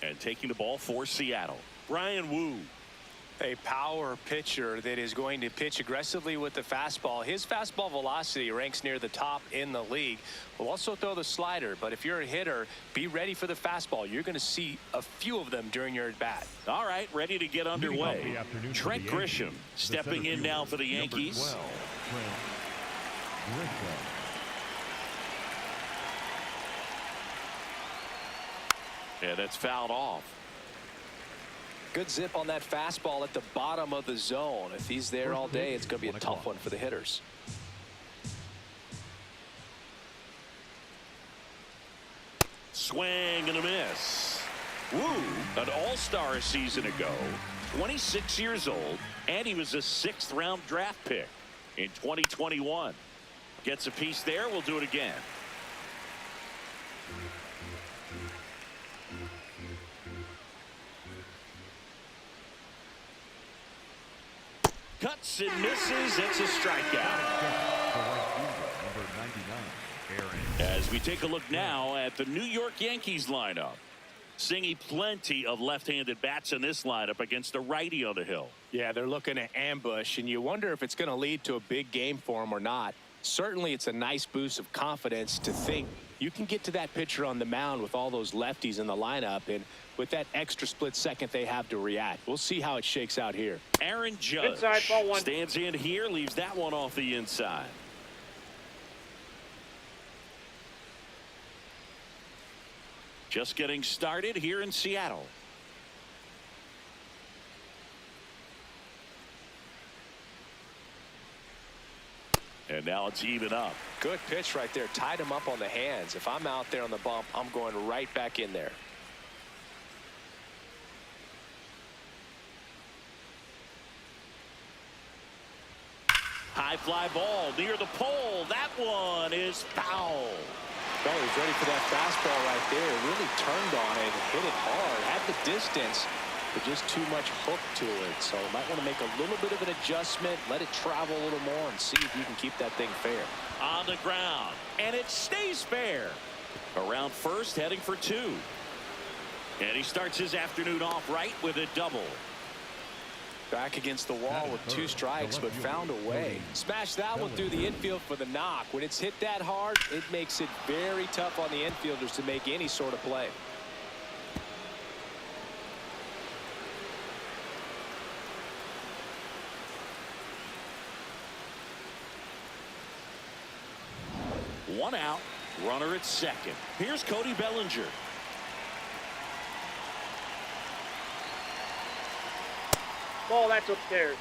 And taking the ball for Seattle, Bryan Woo. A power pitcher that is going to pitch aggressively with the fastball. His fastball velocity ranks near the top in the league. Will also throw the slider, but if you're a hitter, be ready for the fastball. You're going to see a few of them during your at bat. All right, ready to get underway. Trent Grisham stepping in now for the Yankees. Yeah, that's fouled off. Good zip on that fastball at the bottom of the zone. If he's there all day, it's going to be a tough one for the hitters. Swing and a miss. Woo, an all-star a season ago, 26 years old, and he was a 6th-round draft pick in 2021. Gets a piece there. We'll do it again. Cuts and misses. It's a strikeout. As we take a look now at the New York Yankees lineup. Seeing plenty of left-handed bats in this lineup against a righty on the hill. Yeah, they're looking to ambush, and you wonder if it's going to lead to a big game for them or not. Certainly, it's a nice boost of confidence to think you can get to that pitcher on the mound with all those lefties in the lineup, and with that extra split second they have to react. We'll see how it shakes out here. Aaron Judge inside, ball one. Stands in here, leaves that one off the inside. Just getting started here in Seattle. And now it's even up. Good pitch right there. Tied him up on the hands. If I'm out there on the bump, I'm going right back in there. High fly ball near the pole. That one is foul. Oh, he's ready for that fastball right there. Really turned on it, hit it hard, had the distance, but just too much hook to it. So you might want to make a little bit of an adjustment, let it travel a little more, and see if you can keep that thing fair. On the ground, and it stays fair. Around first, heading for 2. And he starts his afternoon off right with a double. Back against the wall with 2 strikes, but found a way. Smash that one through the infield for the knock. When it's hit that hard, it makes it very tough on the infielders to make any sort of play. One out, runner at second. Here's Cody Bellinger. Ball, that's upstairs.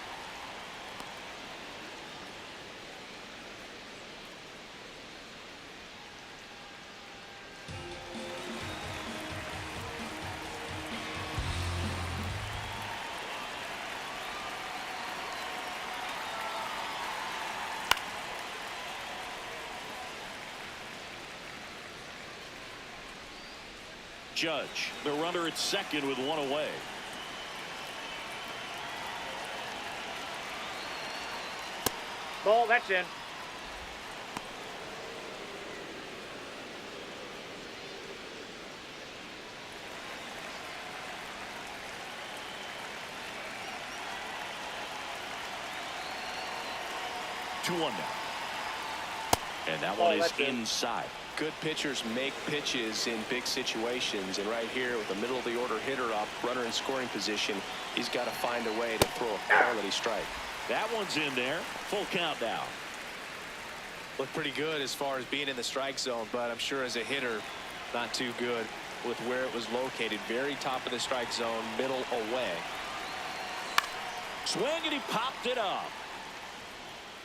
Judge, the runner at second with 1 away. Ball, that's in. Two one now. And that one is inside. Good pitchers make pitches in big situations, and right here with the middle of the order hitter up, runner in scoring position, he's got to find a way to throw a quality strike. That one's in there. Full count now. Looked pretty good as far as being in the strike zone, but I'm sure as a hitter, not too good with where it was located. Very top of the strike zone, middle away. Swing, and he popped it up.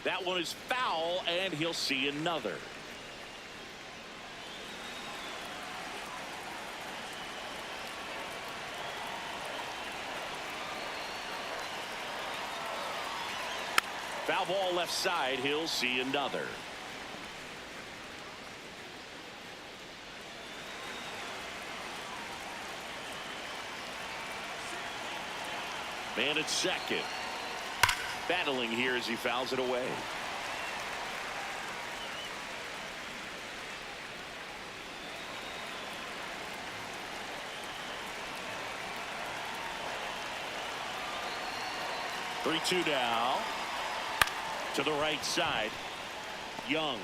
That one is foul, and he'll see another. Foul ball left side. He'll see another. Man at second. Battling here as he fouls it away. 3-2 now. To the right side. Young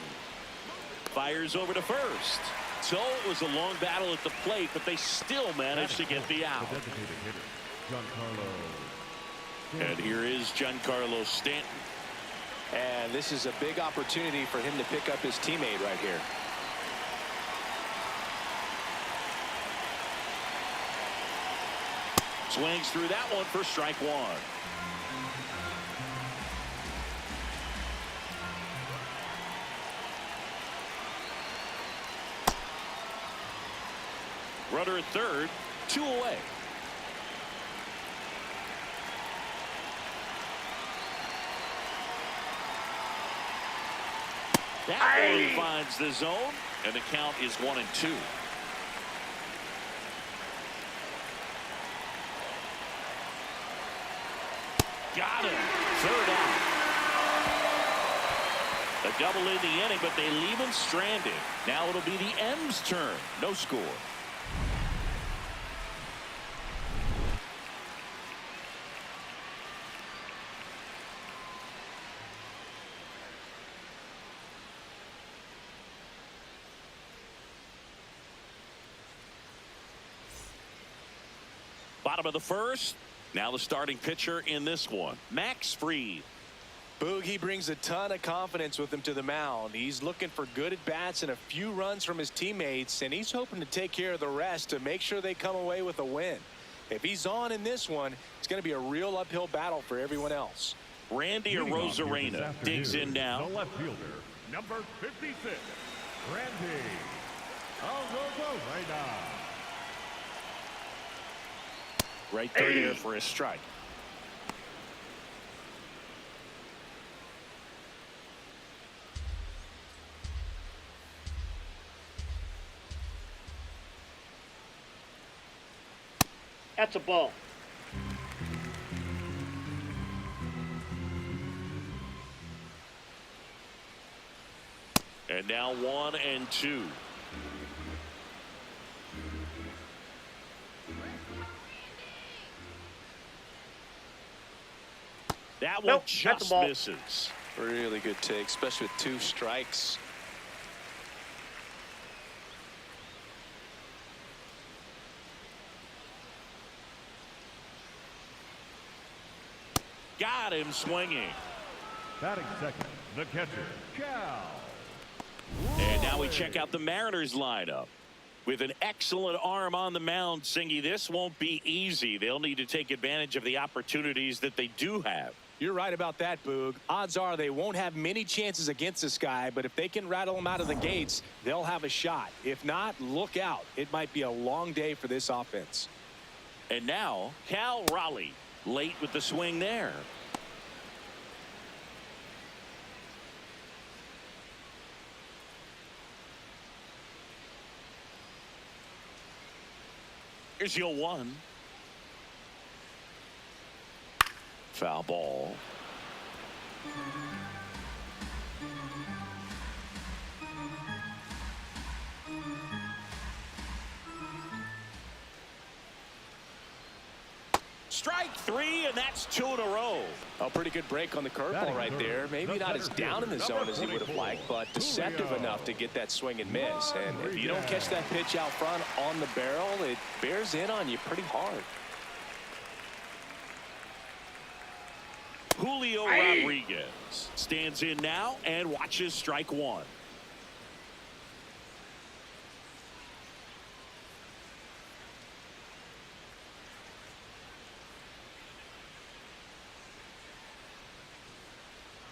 fires over to first. So it was a long battle at the plate, but they still managed to get the out. And here is Giancarlo Stanton. And this is a big opportunity for him to pick up his teammate right here. Swings through that one for strike one. Runner at third, 2 away. That one finds the zone, and the count is 1-2. Got him. Third out. A double in the inning, but they leave him stranded. Now it'll be the M's turn. No score. Bottom of the first. Now the starting pitcher in this one, Max Fried. Boog, he brings a ton of confidence with him to the mound. He's looking for good at-bats and a few runs from his teammates, and he's hoping to take care of the rest to make sure they come away with a win. If he's on in this one, it's going to be a real uphill battle for everyone else. Randy Arozarena digs in now. The left fielder, number 56, Randy Arozarena. Right there for a strike. That's a ball. And now 1-2. That one just misses. Really good take, especially with 2 strikes. Got him swinging. Batting second, the catcher, Cal. And now we check out the Mariners lineup. With an excellent arm on the mound, Singy, this won't be easy. They'll need to take advantage of the opportunities that they do have. You're right about that, Boog. Odds are they won't have many chances against this guy, but if they can rattle him out of the gates, they'll have a shot. If not, look out. It might be a long day for this offense. And now, Cal Raleigh, late with the swing there. Here's your 1. Foul ball. Strike 3, and that's 2 in a row. A pretty good break on the curveball right there. Maybe not as down in the zone as he would have liked, but deceptive enough to get that swing and miss. And if you don't catch that pitch out front on the barrel, it bears in on you pretty hard. Julio Rodriguez stands in now and watches strike 1.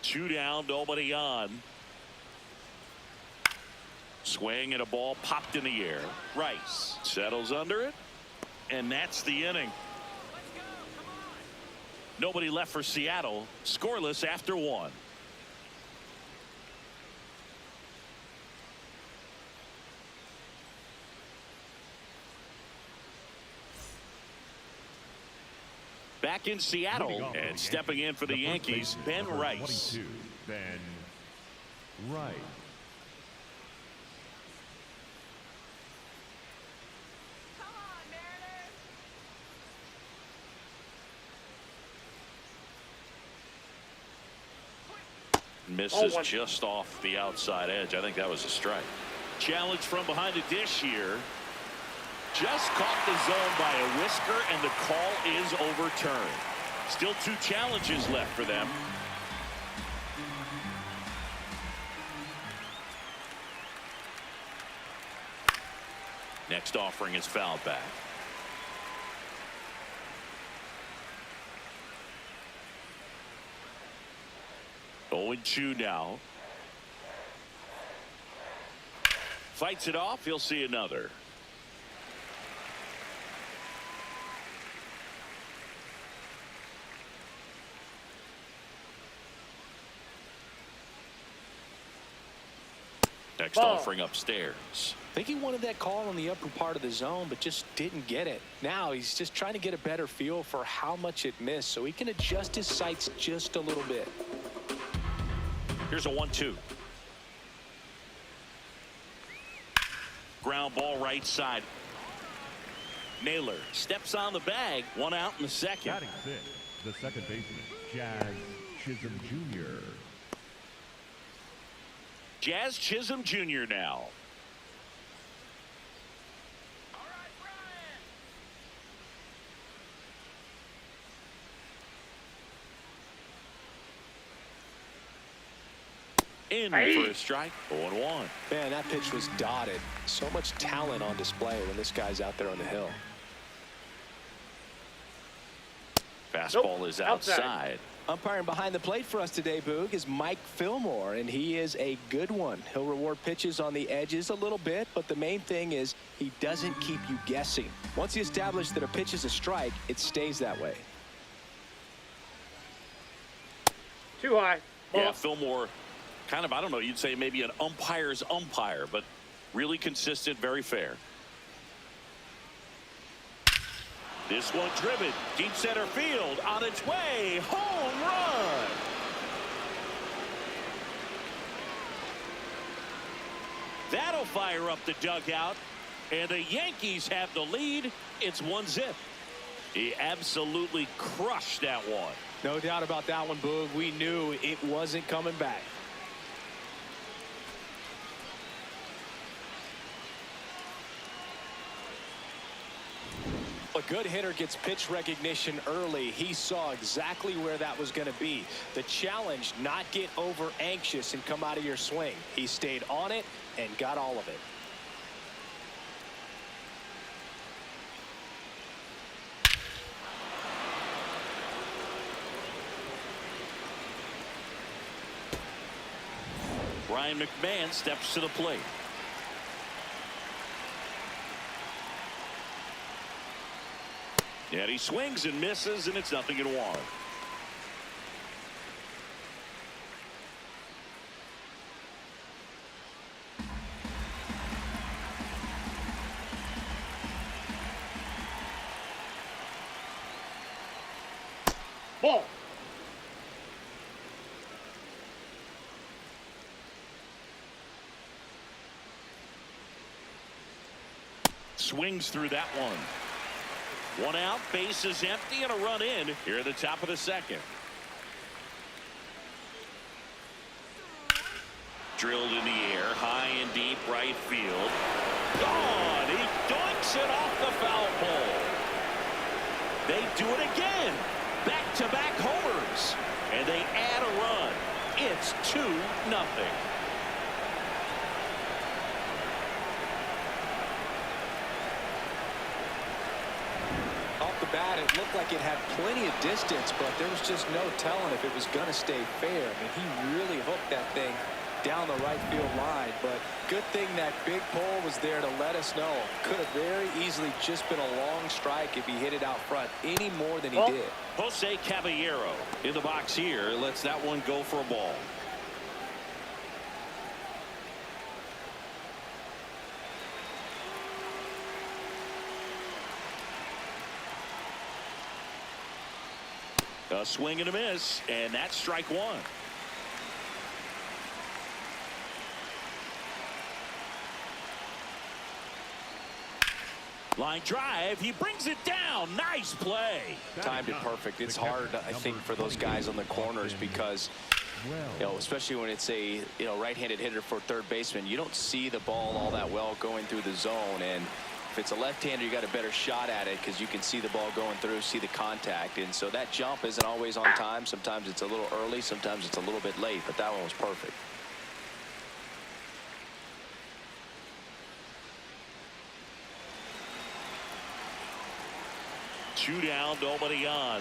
Two down, nobody on. Swing and a ball popped in the air. Rice settles under it, and that's the inning. Nobody left for Seattle. Scoreless after 1. Back in Seattle and stepping in for the Yankees, Ben Rice. Ben Rice. misses just off the outside edge. I think that was a strike. Challenge from behind the dish here. Just caught the zone by a whisker, and the call is overturned. Still 2 challenges left for them. Next offering is fouled back. 0-2 now. Fights it off. He'll see another. Next offering upstairs. I think he wanted that call on the upper part of the zone, but just didn't get it. Now he's just trying to get a better feel for how much it missed so he can adjust his sights just a little bit. Here's a 1-2. Ground ball right side. Naylor steps on the bag. 1 out in the second. Batting 6, the second baseman, Jazz Chisholm Jr. Jazz Chisholm Jr. now. In for a strike. 0-1. Man, that pitch was dotted. So much talent on display when this guy's out there on the hill. Fastball is outside. Umpiring behind the plate for us today, Boog, is Mike Fillmore, and he is a good one. He'll reward pitches on the edges a little bit, but the main thing is he doesn't keep you guessing. Once he establishes that a pitch is a strike, it stays that way. Too high. Yeah, Fillmore, kind of, I don't know, you'd say maybe an umpire's umpire, but really consistent, very fair. This one driven deep center field, on its way, home run. That'll fire up the dugout, and the Yankees have the lead. It's 1-0. He absolutely crushed that one. No doubt about that one, Boog. We knew it wasn't coming back. A good hitter gets pitch recognition early. He saw exactly where that was going to be. The challenge, not get over anxious and come out of your swing. He stayed on it and got all of it. Ryan McMahon steps to the plate. And he swings and misses, and it's 0-1. Ball. Swings through that one. 1 out, base is empty, and a run in here at the top of the second. Drilled in the air, high and deep right field. Gone! He doinks it off the foul pole. They do it again. Back-to-back homers. And they add a run. It's 2-0. Bat, it looked like it had plenty of distance, but there was just no telling if it was going to stay fair. I mean, he really hooked that thing down the right field line, but good thing that big pole was there to let us know. Could have very easily just been a long strike if he hit it out front any more than he did. Jose Caballero in the box here lets that one go for a ball. A swing and a miss, and that's strike 1. Line drive, he brings it down. Nice play. Timed it perfect. It's hard, I think, for those guys on the corners because You know, especially when it's a right-handed hitter for third baseman, you don't see the ball all that well going through the zone. And if it's a left-hander, you got a better shot at it because you can see the ball going through, see the contact. And so that jump isn't always on time. Sometimes it's a little early, sometimes it's a little bit late, but that one was perfect. Two down, nobody on.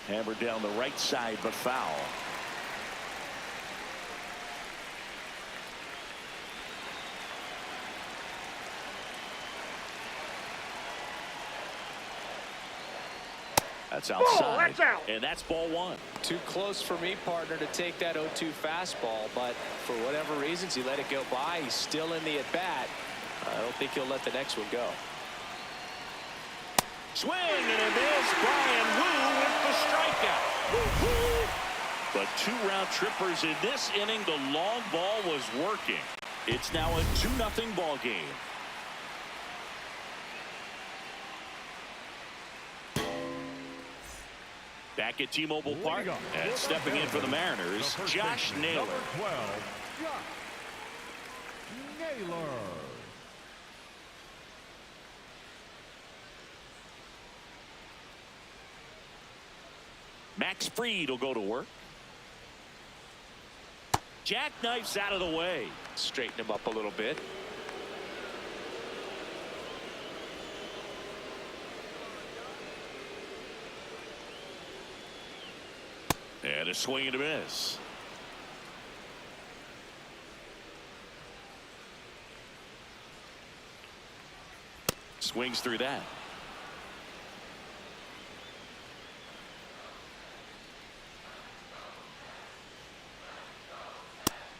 Hammered down the right side, but foul. That's outside. Ball, that's out. And that's ball one. Too close for me, partner, to take that 0-2 fastball, but for whatever reasons, he let it go by. He's still in the at-bat. I don't think he'll let the next one go. Swing and a miss. Brian Wu with the strikeout. But two round trippers in this inning. The long ball was working. It's now a 2-0 ball game. Back at T-Mobile Park and stepping in for the Mariners, Josh Naylor. Number 12, Josh Naylor. Max Fried will go to work. Jackknife's out of the way. Straighten him up a little bit. And a swing and a miss. Swings through that.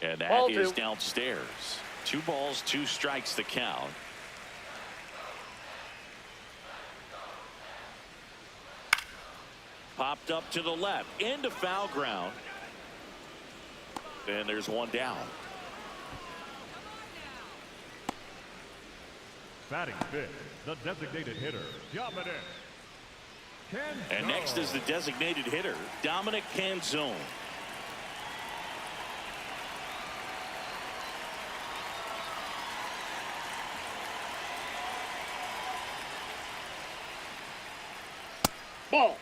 And that Ball is two. downstairs. 2 balls, 2 strikes the count. Popped up to the left into foul ground. And there's one down. Batting fifth, the designated hitter, Dominic Canzone. And next is the designated hitter, Dominic Canzone. Ball.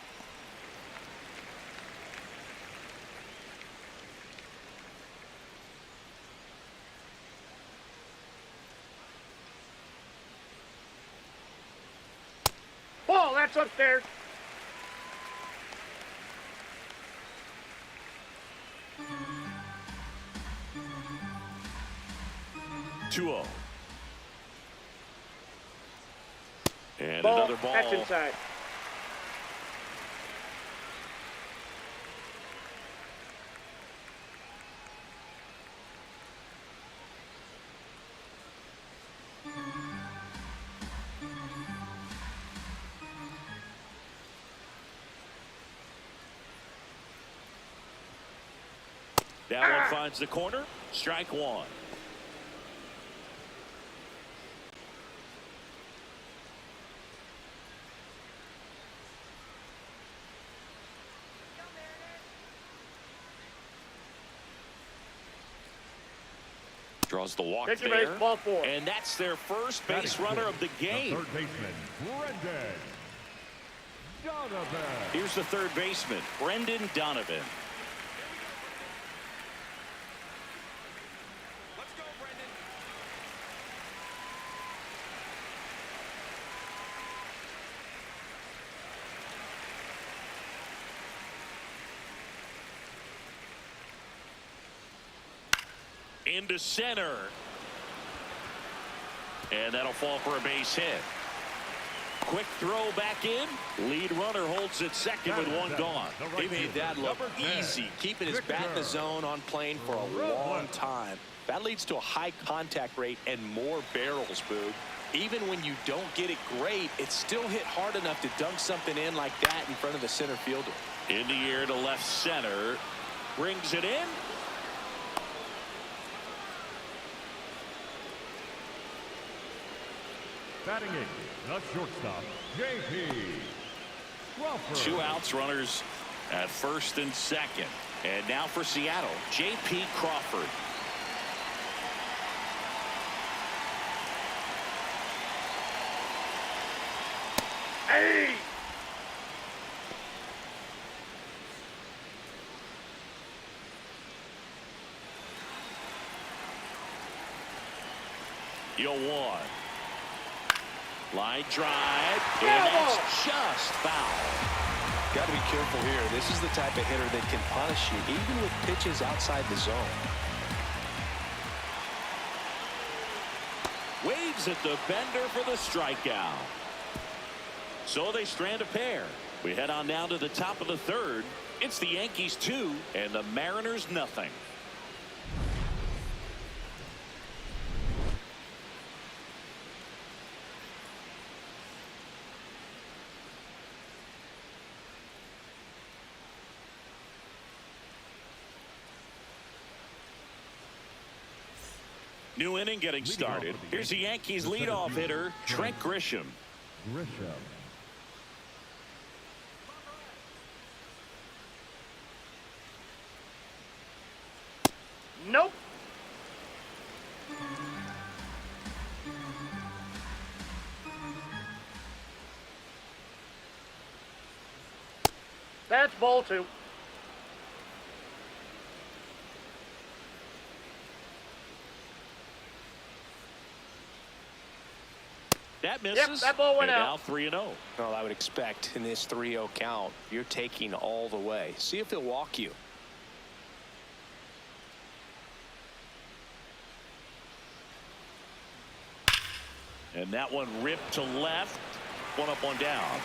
Ball, that's upstairs. Two-0. And Ball, another ball. that's inside. That one finds the corner. Strike one. Draws the walk Pitcher there. base, ball 4. And that's their first base Batting runner fifth, of the game. third baseman, Brendan Donovan. Here's the third baseman, Brendan Donovan. Let's go, Brendan. Into center. And that'll fall for a base hit. Quick throw back in. Lead runner holds it second with one gone. He made that look easy, keeping his bat in the zone on plane for a long time. That leads to a high contact rate and more barrels, Boog. Even when you don't get it great, it's still hit hard enough to dunk something in like that in front of the center fielder. In the air to left center. Brings it in. Batting eighth, the shortstop, J.P. Crawford. 2 outs, runners at first and second. And now for Seattle, J.P. Crawford. Hey! You'll one. Line drive, and that's just foul. Got to be careful here. This is the type of hitter that can punish you, even with pitches outside the zone. Waves at the bender for the strikeout. So they strand a pair. We head on down to the top of the third. It's the Yankees 2 and the Mariners nothing. New inning getting started. Here's the Yankees leadoff hitter, Trent Grisham. Nope. That's ball two. That misses. Yep, that ball went and out. Now 3-0. Well, I would expect in this 3-0 count, you're taking all the way. See if he'll walk you. And that one ripped to left. One up, one down.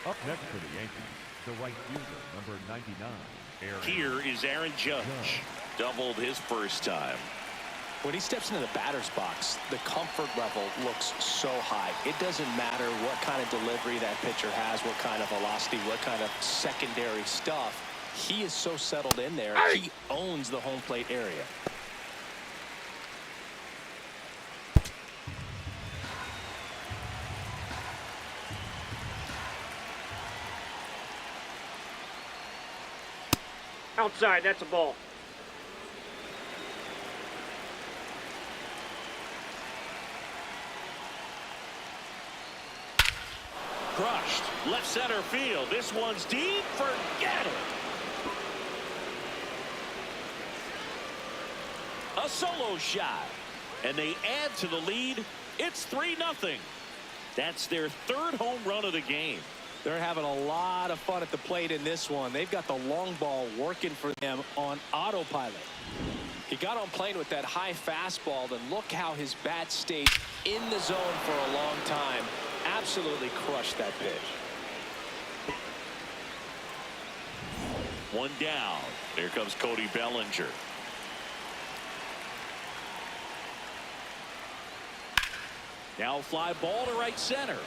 Up next for the Yankees, the right fielder, number 99, Aaron. Here is Aaron Judge. Doubled his first time. When he steps into the batter's box, the comfort level looks so high. It doesn't matter what kind of delivery that pitcher has, what kind of velocity, what kind of secondary stuff. He is so settled in there, he owns the home plate area. Outside, that's a ball. Crushed. Left center field. This one's deep. Forget it. A solo shot. And they add to the lead. It's 3-0. That's their third home run of the game. They're having a lot of fun at the plate in this one. They've got the long ball working for them on autopilot. He got on plane with that high fastball, and look how his bat stayed in the zone for a long time. Absolutely crushed that pitch. One down. Here comes Cody Bellinger. Now a fly ball to right center.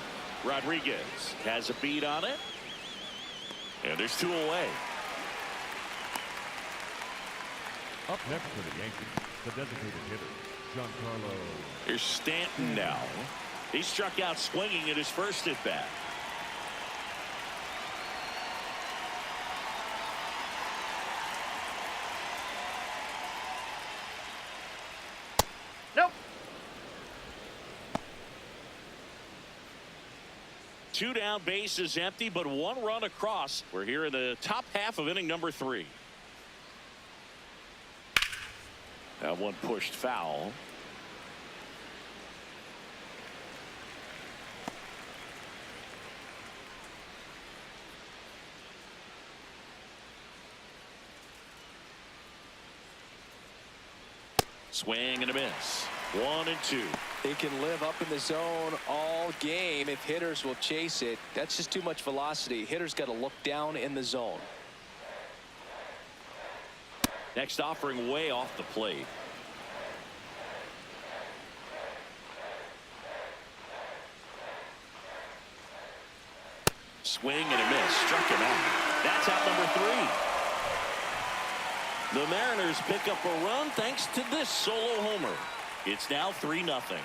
Rodriguez has a beat on it. And there's two away. Up next for the Yankees, the designated hitter, Giancarlo. Here's Stanton now. He struck out swinging at his first at bat. Nope. Two down, bases empty, but one run across. We're here in the top half of inning number 3. That one pushed foul. Swing and a miss. 1-2. They can live up in the zone all game if hitters will chase it. That's just too much velocity. Hitters got to look down in the zone. Next offering way off the plate. Swing and a miss. Struck him out. That's out number 3. The Mariners pick up a run thanks to this solo homer. It's now 3-0.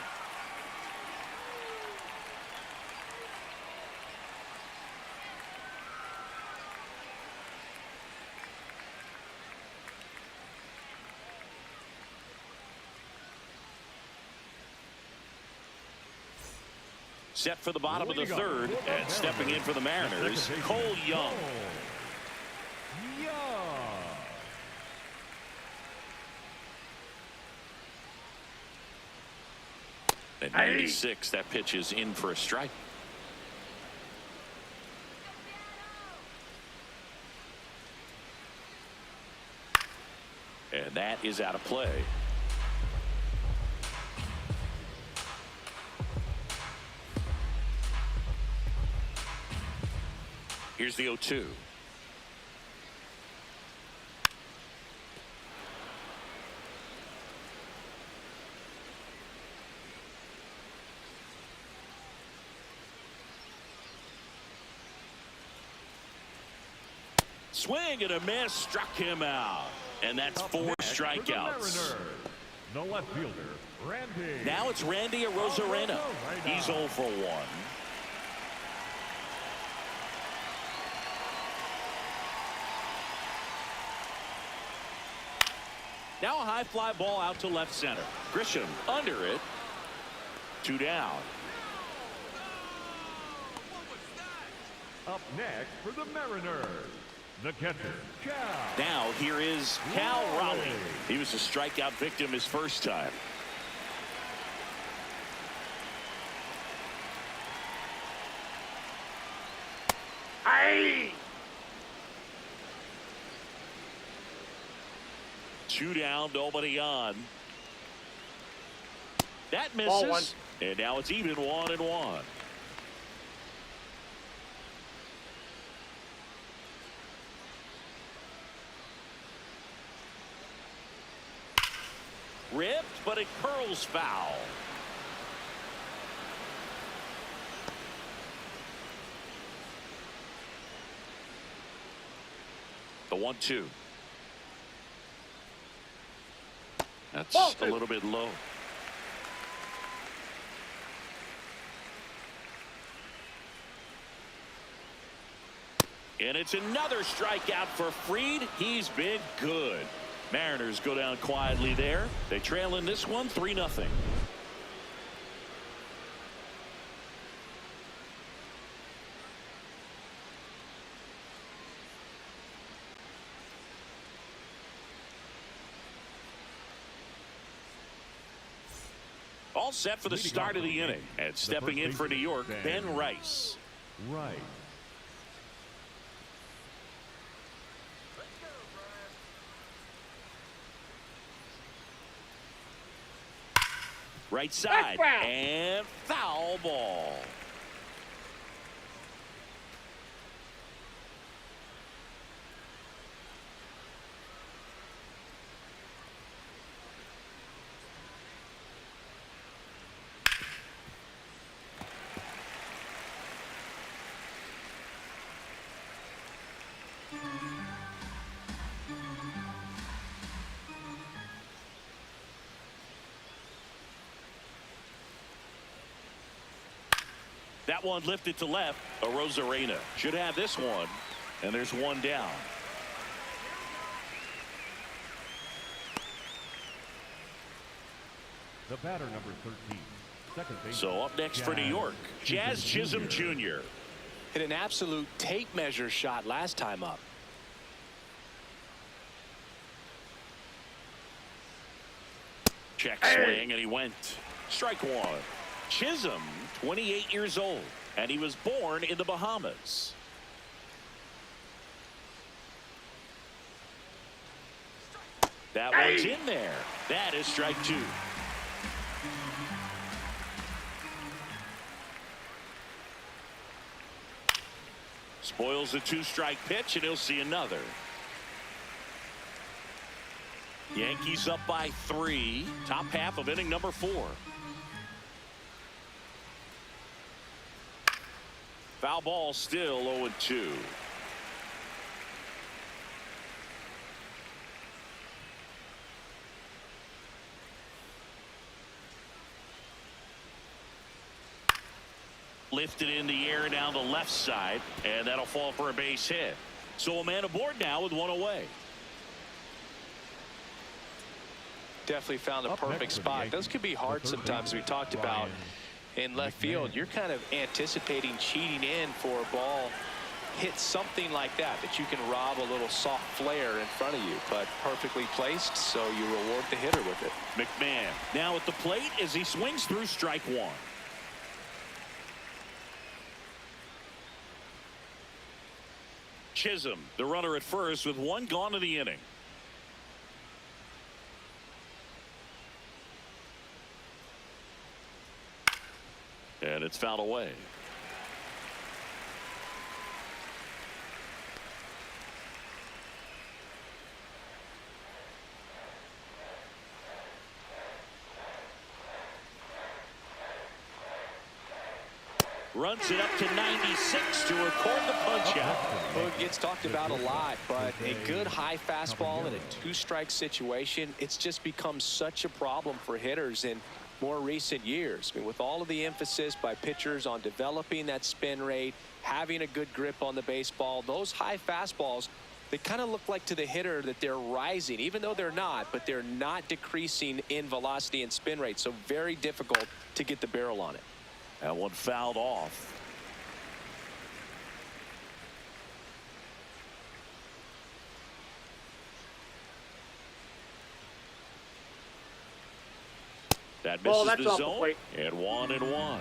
Set for the bottom of the third, and stepping in for the Mariners, Cole Young. At 96, that pitch is in for a strike. And that is out of play. Here's the 0-2. Swing and a miss, struck him out. And that's 4 strikeouts. The left fielder, Randy. Now it's Randy Arozarena. He's 0 for 1. Now a high fly ball out to left center. Grisham under it. 2 down. Up next for the Mariners, the catcher, Cal. Now here is Cal Raleigh. He was a strikeout victim his first time. Hey! 2 down, nobody on. That Ball 1. misses. And now it's even 1-1. Ripped, but it curls foul. The 1-2. That's a little bit low. And it's another strikeout for Fried. He's been good. Mariners go down quietly there. They trail in this one 3-0. All set for the start of the inning. And stepping in for New York, Ben Rice. Right. Right side. And foul ball. That one lifted to left. Arozarena should have this one. And there's 1 down. The batter, number 13. Second base. So up next for New York, Jazz Chisholm Jr. Hit an absolute tape measure shot last time up. Check swing, and he went. Strike 1. Chisholm, 28 years old, and he was born in the Bahamas. That one's in there. That is strike 2. Spoils the 2-strike pitch, and he'll see another. Yankees up by 3. Top half of inning number 4. Foul ball, still 0-2. Lifted in the air down the left side, and that'll fall for a base hit. So a man aboard now with 1 away. Definitely found a perfect spot. Those could be hard sometimes. We talked about in left field, you're kind of anticipating cheating in for a ball hit something like that you can rob a little soft flare in front of you, but perfectly placed, so you reward the hitter with it. McMahon now at the plate as he swings through strike one. Chisholm, the runner at first, with one gone in the inning. And it's fouled away. Runs it up to 96 to record the punch out. Well, it gets talked about a lot, but a good high fastball in a two-strike situation, it's just become such a problem for hitters in more recent years. I mean, with all of the emphasis by pitchers on developing that spin rate, having a good grip on the baseball, those high fastballs, they kind of look like to the hitter that they're rising, even though they're not, but they're not decreasing in velocity and spin rate, so very difficult to get the barrel on it. That one fouled off. That misses that's the off the zone. plate. And 1-1.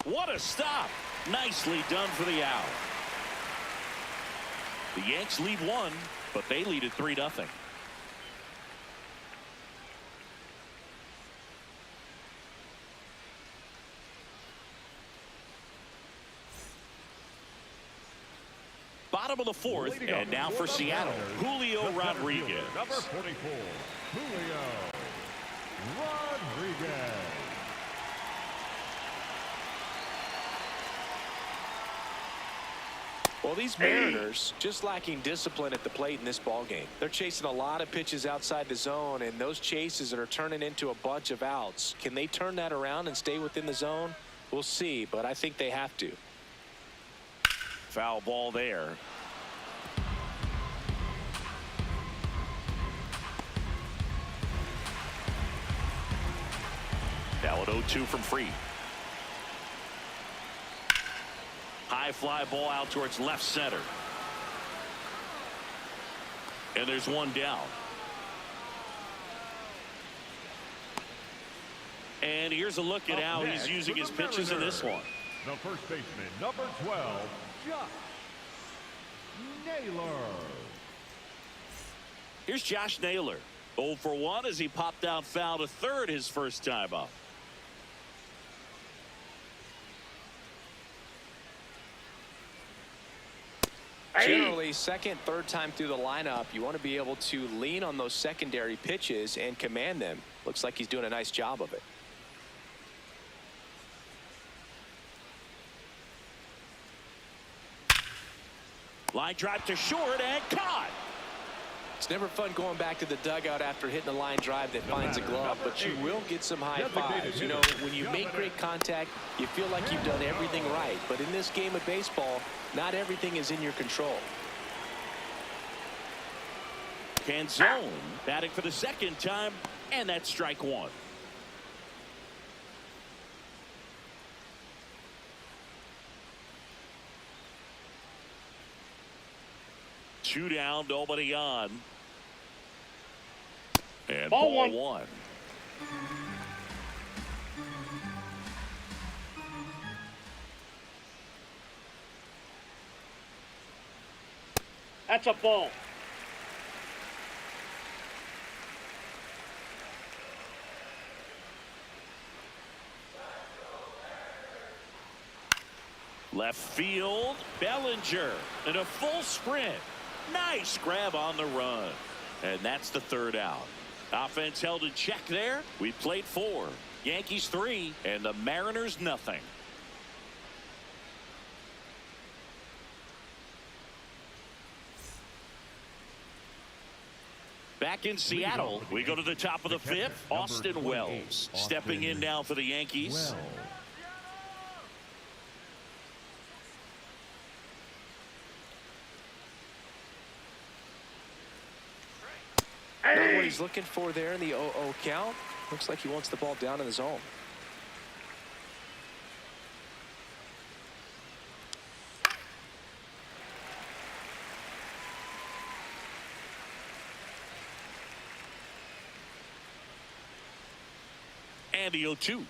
What a stop. Nicely done for the out. The Yanks lead one, but they lead at 3-0. Bottom of the fourth, and now for Seattle, Julio Rodriguez. Number 44, Julio Rodriguez. Well, these Mariners just lacking discipline at the plate in this ball game. They're chasing a lot of pitches outside the zone, and those chases are turning into a bunch of outs. Can they turn that around and stay within the zone? We'll see, but I think they have to. Foul ball there. Now an 0-2 from Fried. High fly ball out towards left center. And there's one down. And here's a look at how he's using his pitches in this one. The first baseman, number 12, Josh Naylor. Here's Josh Naylor. 0 for 1 as he popped out foul to third his first time up. Generally, second, third time through the lineup, you want to be able to lean on those secondary pitches and command them. Looks like he's doing a nice job of it. Line drive to short and caught. It's never fun going back to the dugout after hitting a line drive that finds a glove, but you will get some high fives. You know, when you make great contact, you feel like you've done everything right. But in this game of baseball, not everything is in your control. Canzone batting for the second time, and that's strike one. Two down, nobody on. And ball one. That's a ball. Left field, Bellinger in a full sprint. Nice grab on the run. And that's the third out. Offense held in check there. We played 4. Yankees 3 and the Mariners nothing. Back in Seattle, we go to the top of the 5th. Austin Wells stepping in now for the Yankees. Not what he's looking for there in the 0-0 count. Looks like he wants the ball down in the zone. And the 0-2.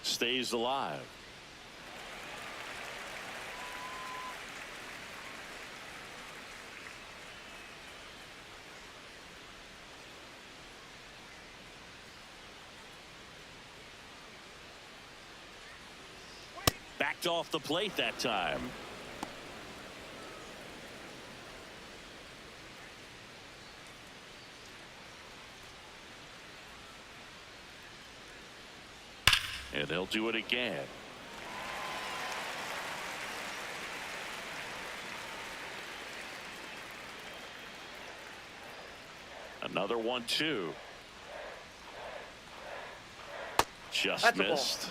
Stays alive. Backed off the plate that time. And they'll do it again. Another 1-2. Just That's a ball. missed.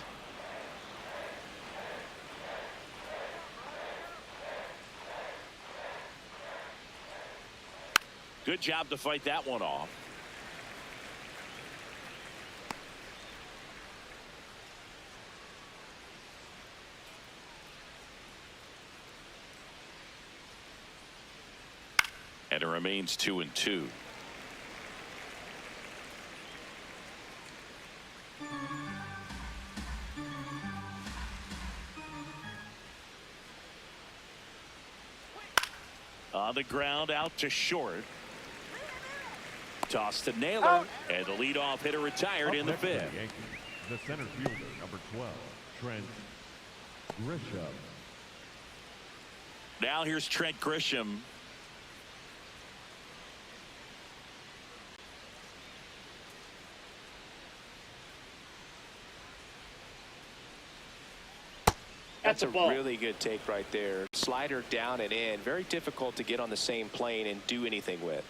Good job to fight that one off. And it remains 2-2. On the ground, out to short. Toss to Naylor. Out. And the leadoff hitter retired in the Up next for fifth. the Yankees, the center fielder, number 12, Trent Grisham. Now here's Trent Grisham. That's a a ball. really good take right there. Slider down and in. Very difficult to get on the same plane and do anything with.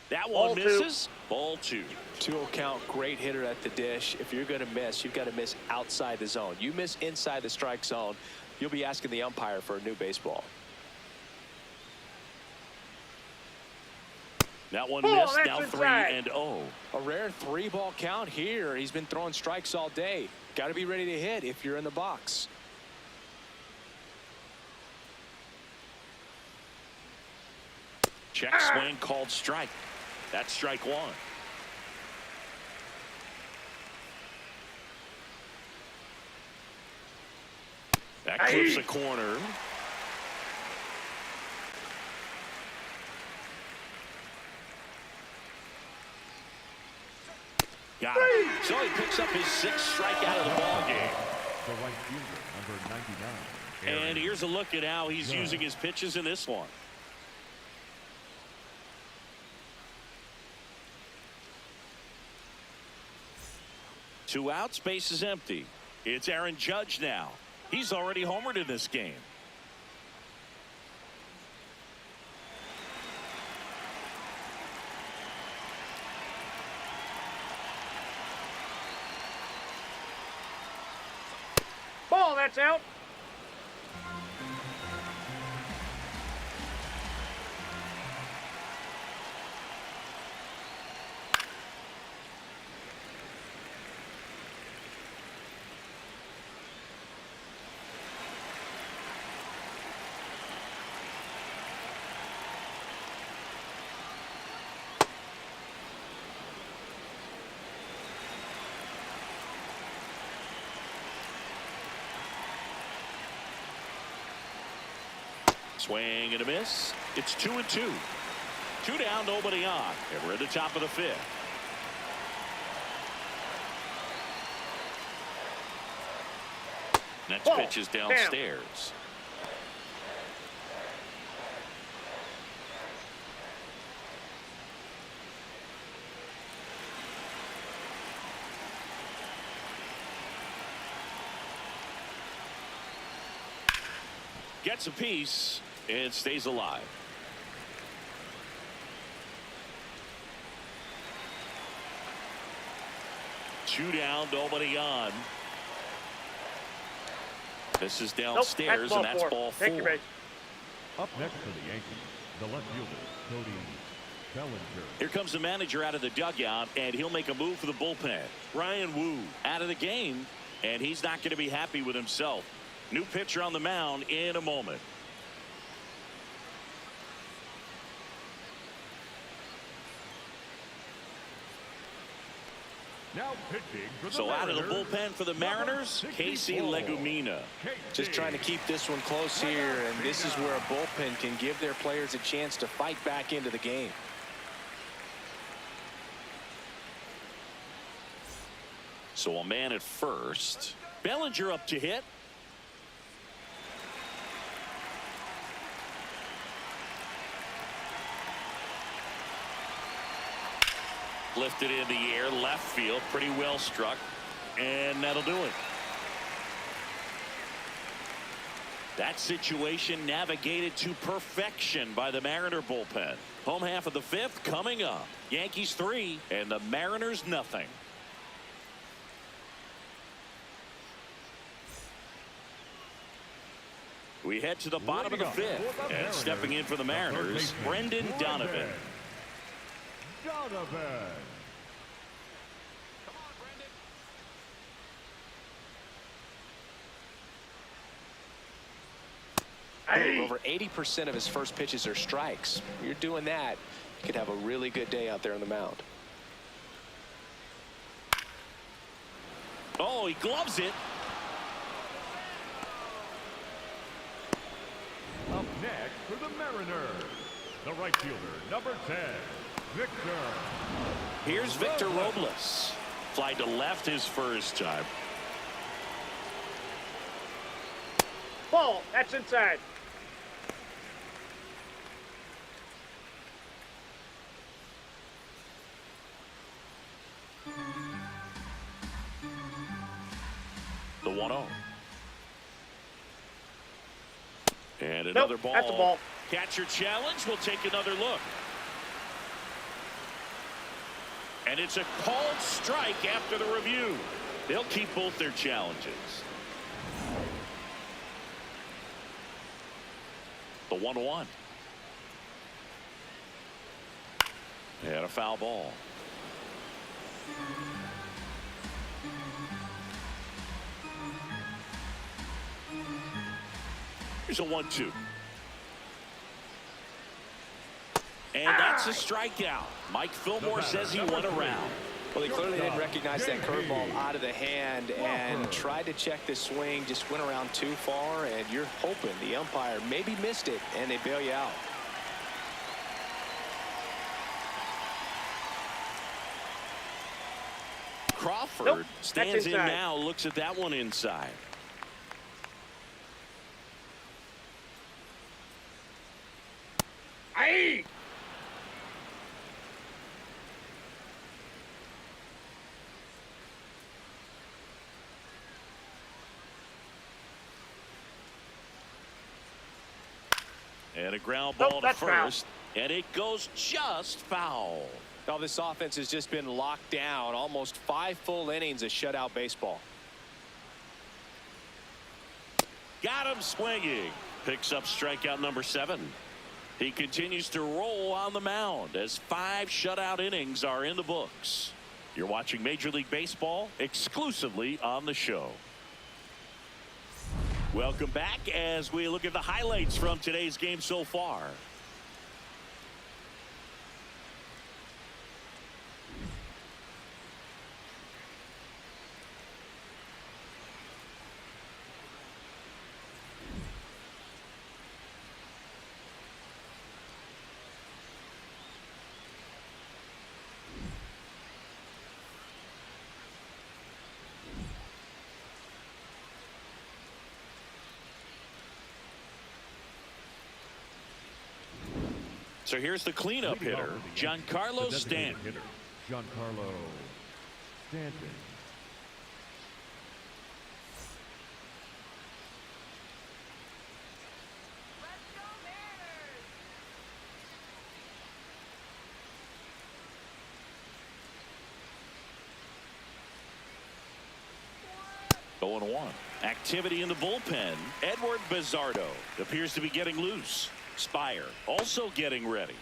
That Ball one two. misses. Ball 2. 2-0 count. Great hitter at the dish. If you're going to miss, you've got to miss outside the zone. You miss inside the strike zone, you'll be asking the umpire for a new baseball. That one Ball, missed. that's Now inside. 3-0. A rare 3-ball count here. He's been throwing strikes all day. Got to be ready to hit if you're in the box. Check swing called strike. That's strike 1. That clips a corner. Got it. So he picks up his 6th strikeout of the ball game. The right fielder, number 99. And here's a look at how he's using his pitches in this one. Two outs, base is empty. It's Aaron Judge now. He's already homered in this game. Ball, that's out. Swing and a miss. It's 2-2. 2 down, nobody on. And we're at the top of the 5th. Next Ball. pitch is downstairs. Gets a piece and stays alive. Two down, nobody on. This is Nope, downstairs, and that's ball Take your 4. base. Up next for the Yankees, the left fielder, Cody Bellinger. Here comes the manager out of the dugout, and he'll make a move for the bullpen. Ryan Wu out of the game, and he's not going to be happy with himself. New pitcher on the mound in a moment. Now pitching for the So out of the Mariners, bullpen for the Mariners, Casey 64. Legumina. Just trying to keep this one close here, and this is where a bullpen can give their players a chance to fight back into the game. So a man at first. Bellinger up to hit. Lifted in the air, left field, pretty well struck, and that'll do it. That situation navigated to perfection by the Mariner bullpen. Home half of the 5th coming up. Yankees 3 and the Mariners nothing. We head to the bottom of the 5th, and stepping in for the Mariners, Brendan Donovan. Over 80% of his first pitches are strikes. You're doing that, you could have a really good day out there on the mound. Oh, he gloves it. Up next for the Mariners, the right fielder, number 10, Victor. Here's Victor Robles. Fly to left his first time. Ball. That's inside. The 1-0. And another Nope, ball. that's a ball. Catcher challenge. We'll take another look. And it's a called strike after the review. They'll keep both their challenges. The 1-1. And a foul ball. Here's a 1-2. And that's a strikeout. Mike Fillmore says he went around. Well, he clearly didn't recognize that curveball out of the hand and tried to check the swing, just went around too far, and you're hoping the umpire maybe missed it and they bail you out. Crawford Nope, stands in inside. now, looks at that one inside. Aye. And a ground ball Nope, to that's foul. first. And it goes just foul. Now this offense has just been locked down. Almost 5 full innings of shutout baseball. Got him swinging. Picks up strikeout number 7. He continues to roll on the mound as 5 shutout innings are in the books. You're watching Major League Baseball exclusively on the show. Welcome back as we look at the highlights from today's game so far. So here's the cleanup hitter, Giancarlo Stanton. Giancarlo Stanton. 0-1. Activity in the bullpen. Edward Bizzardo appears to be getting loose. Spire also getting ready.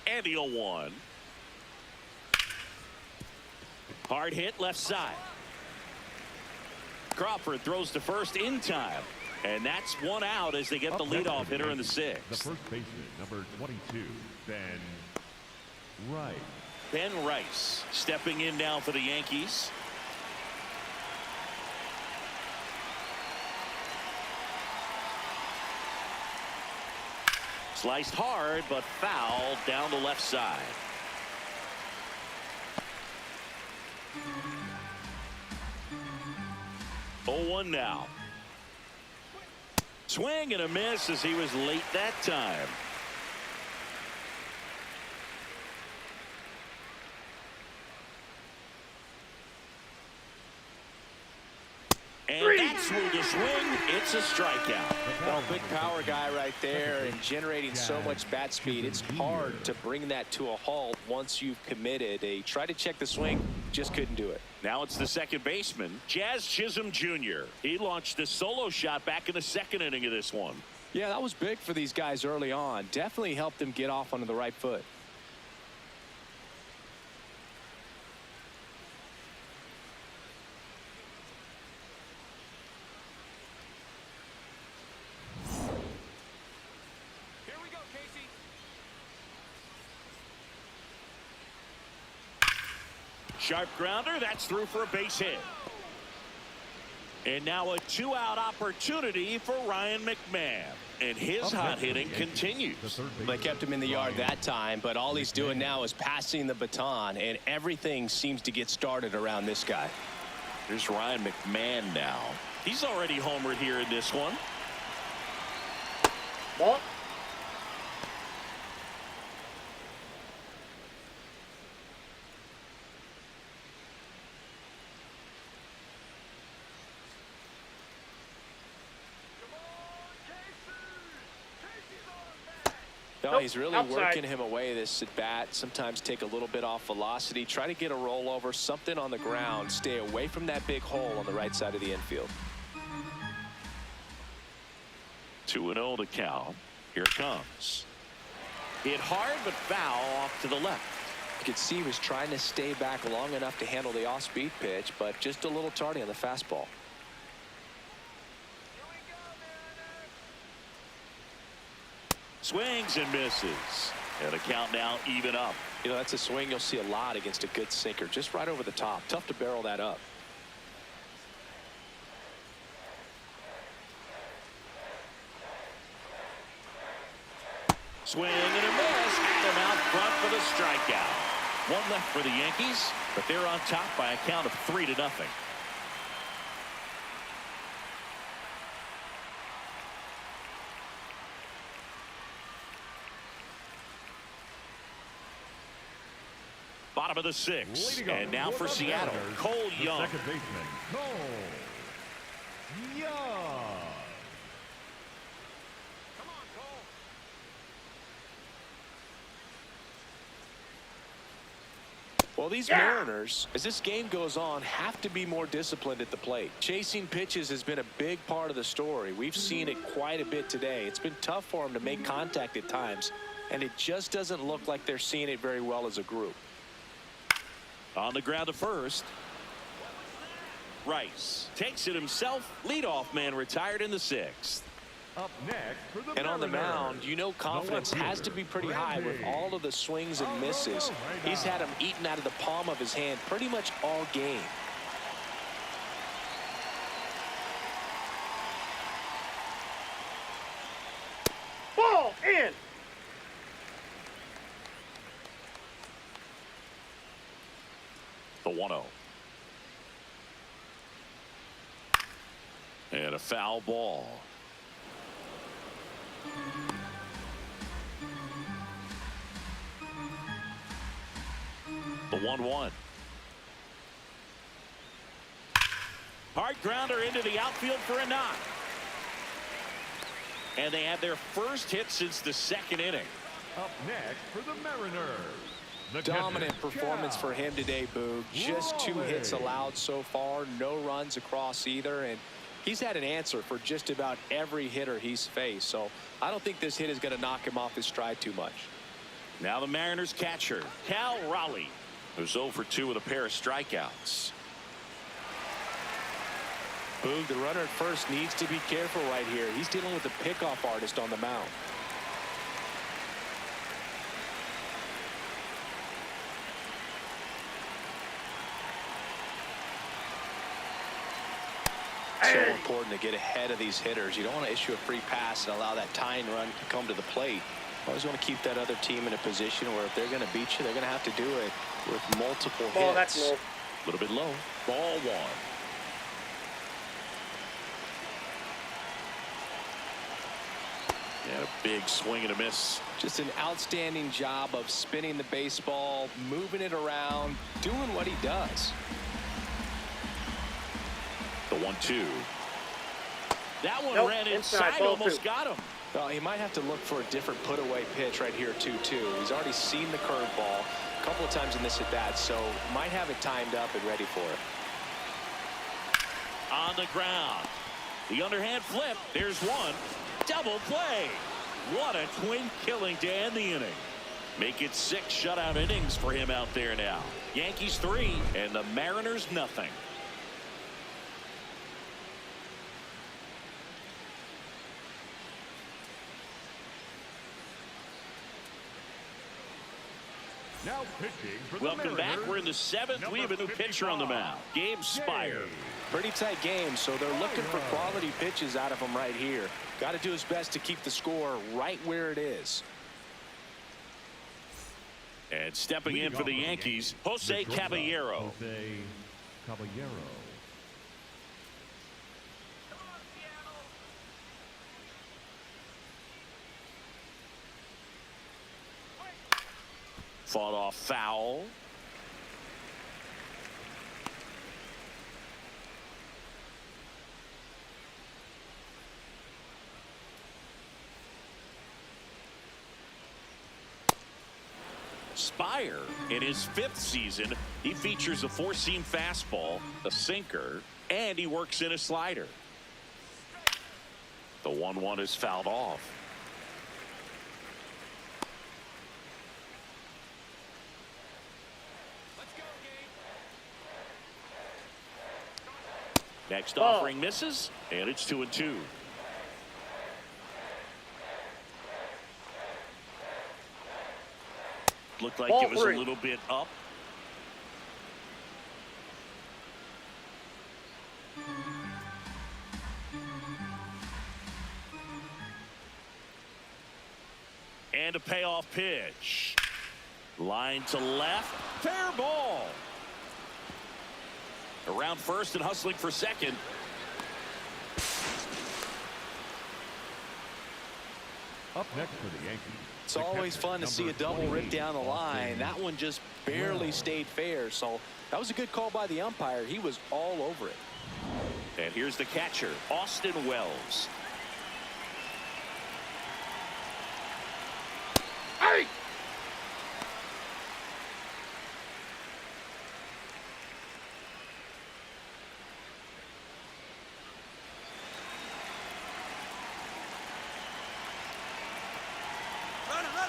And the 0-1. Hard hit left side. Crawford throws to first in time. And that's one out as they get the leadoff hitter in the sixth. The first baseman, number 22, Ben Rice. Ben Rice stepping in now for the Yankees. Sliced hard, but foul down the left side. Oh, 1 now. Swing and a miss as he was late that time. And that's through the swing. It's a strikeout. Well, big power guy right there and generating so much bat speed. It's hard to bring that to a halt once you've committed. They tried to check the swing, just couldn't do it. Now it's the second baseman, Jazz Chisholm Jr. He launched a solo shot back in the second inning of this one. Yeah, that was big for these guys early on. Definitely helped them get off onto the right foot. Sharp grounder. That's through for a base hit. And now a 2-out opportunity for Ryan McMahon. And his hot hitting continues. They kept him in the yard that time, but all he's doing now is passing the baton, and everything seems to get started around this guy. Here's Ryan McMahon now. He's already homered here in this one. Ball. No, he's really outside. working him away this at bat. Sometimes take a little bit off velocity. Try to get a rollover, something on the ground. Stay away from that big hole on the right side of the infield. 2-0 to count. Here it comes. Hit hard but foul off to the left. You could see he was trying to stay back long enough to handle the off-speed pitch, but just a little tardy on the fastball. Swings and misses. And the count now even up. You know, that's a swing you'll see a lot against a good sinker. Just right over the top. Tough to barrel that up. Swing and a miss. Adam out front for the strikeout. One left for the Yankees, but they're on top by a count of 3-0. Bottom of the sixth. And now for Seattle, Cole Young. Second baseman, Cole Young. Well, these Mariners, as this game goes on, have to be more disciplined at the plate. Chasing pitches has been a big part of the story. We've seen it quite a bit today. It's been tough for them to make contact at times, and it just doesn't look like they're seeing it very well as a group. On the ground to first. Rice takes it himself. Leadoff man retired in the sixth. Up next for the And on the Mariners, mound, you know confidence has to be pretty high with all of the swings and misses. He's had them eaten out of the palm of his hand pretty much all game. Ball in. The 1-0. And a foul ball. The 1-1. Hard grounder into the outfield for a knock. And they have their first hit since the second inning. Up next for the Mariners, the Dominant catcher, performance for him today, Boog. Just 2 hits allowed so far, no runs across either, and he's had an answer for just about every hitter he's faced. So I don't think this hit is going to knock him off his stride too much. Now the Mariners catcher, Cal Raleigh, who's 0 for 2 with a pair of strikeouts. Boog, the runner at first needs to be careful right here. He's dealing with a pickoff artist on the mound. So important to get ahead of these hitters. You don't want to issue a free pass and allow that tying run to come to the plate. You always want to keep that other team in a position where if they're going to beat you, they're going to have to do it with multiple hits. Oh, that's low. A little bit low. Ball 1. And a big swing and a miss. Just an outstanding job of spinning the baseball, moving it around, doing what he does. The 1-2. That one Nope, ran inside, inside, ball almost 2. got him. Well, he might have to look for a different put-away pitch right here, 2-2. He's already seen the curveball a couple of times in this at-bat, so might have it timed up and ready for it. On the ground. The underhand flip. There's one. Double play. What a twin killing to end the inning. Make it 6 shutout innings for him out there now. Yankees 3 and the Mariners nothing. Now pitching for the Welcome back. Mariners, We're in the 7th. We have a new pitcher on the mound. Gabe Spire. Pretty tight game, so they're looking for quality pitches out of him right here. Got to do his best to keep the score right where it is. And stepping in for the Yankees, Jose Caballero. Jose Caballero. Fought off foul. Spire, in his 5th season, he features a 4-seam fastball, a sinker, and he works in a slider. The 1-1 is fouled off. Next offering misses, and it's 2-2. Looked like it was a little bit up. And a payoff pitch. Line to left. Fair ball. Around first and hustling for second. Up next for the Yankees. It's always fun to see a double rip down the line. That one just barely stayed fair, so that was a good call by the umpire. He was all over it. And here's the catcher, Austin Wells. Hey!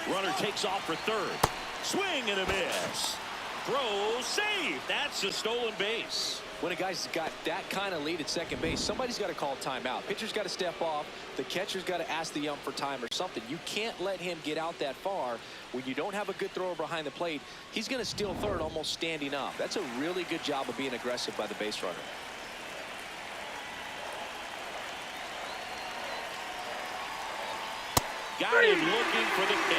Runner takes off for third. Swing and a miss. Throw, save. That's a stolen base. When a guy's got that kind of lead at second base, somebody's got to call timeout. Pitcher's got to step off. The catcher's got to ask the ump for time or something. You can't let him get out that far. When you don't have a good thrower behind the plate, he's going to steal third almost standing up. That's a really good job of being aggressive by the base runner. Got him looking for the K.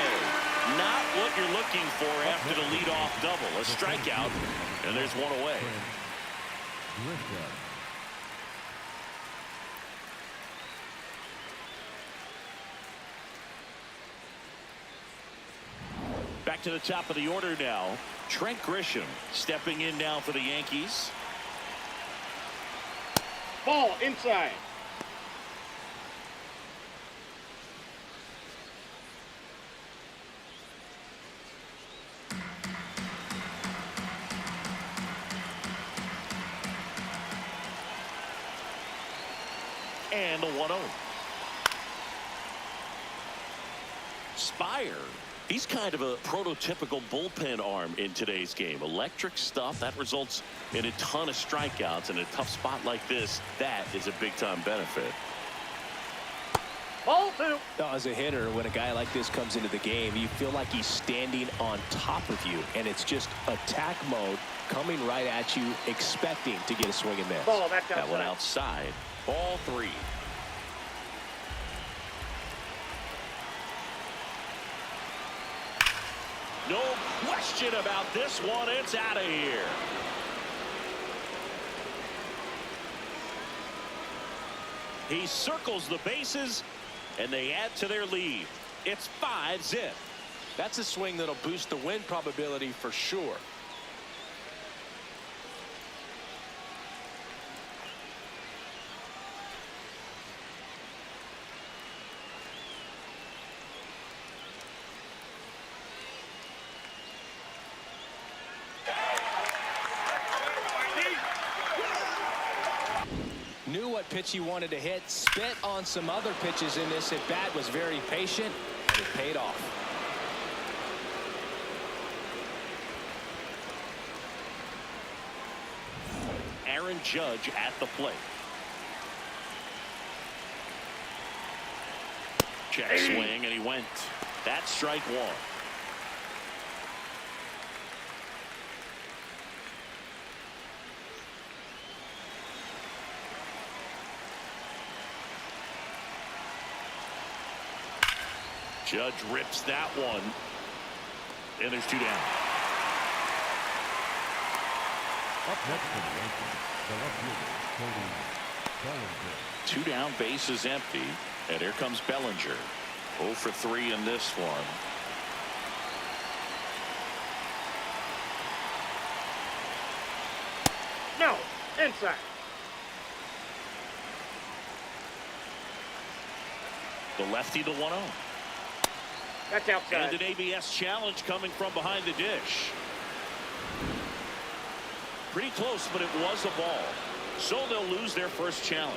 Not what you're looking for after the leadoff double. A strikeout, and there's one away. Grisham. Back to the top of the order now. Trent Grisham stepping in now for the Yankees. Ball inside. And the 1-0. Spire, he's kind of a prototypical bullpen arm in today's game. Electric stuff that results in a ton of strikeouts. In a tough spot like this, that is a big-time benefit. Ball 2. Now, as a hitter, when a guy like this comes into the game, you feel like he's standing on top of you, and it's just attack mode coming right at you, expecting to get a swing and miss. Ball, that's That one outside. outside. Ball 3. No question about this one. It's out of here. He circles the bases, and they add to their lead. It's 5-zip. That's a swing that'll boost the win probability for sure. Knew what pitch he wanted to hit, spent on some other pitches in this at bat, was very patient, and it paid off. Aaron Judge at the plate. Check swing, and he went. That's strike 1. Judge rips that one. And there's 2 down. Up next for the Yankees, the left fielder, Cody Bellinger. 2 down, base is empty. And here comes Bellinger. 0 for 3 in this one. No. Inside. The lefty, the 1-0. That's outside. And an ABS challenge coming from behind the dish. Pretty close, but it was a ball. So they'll lose their first challenge.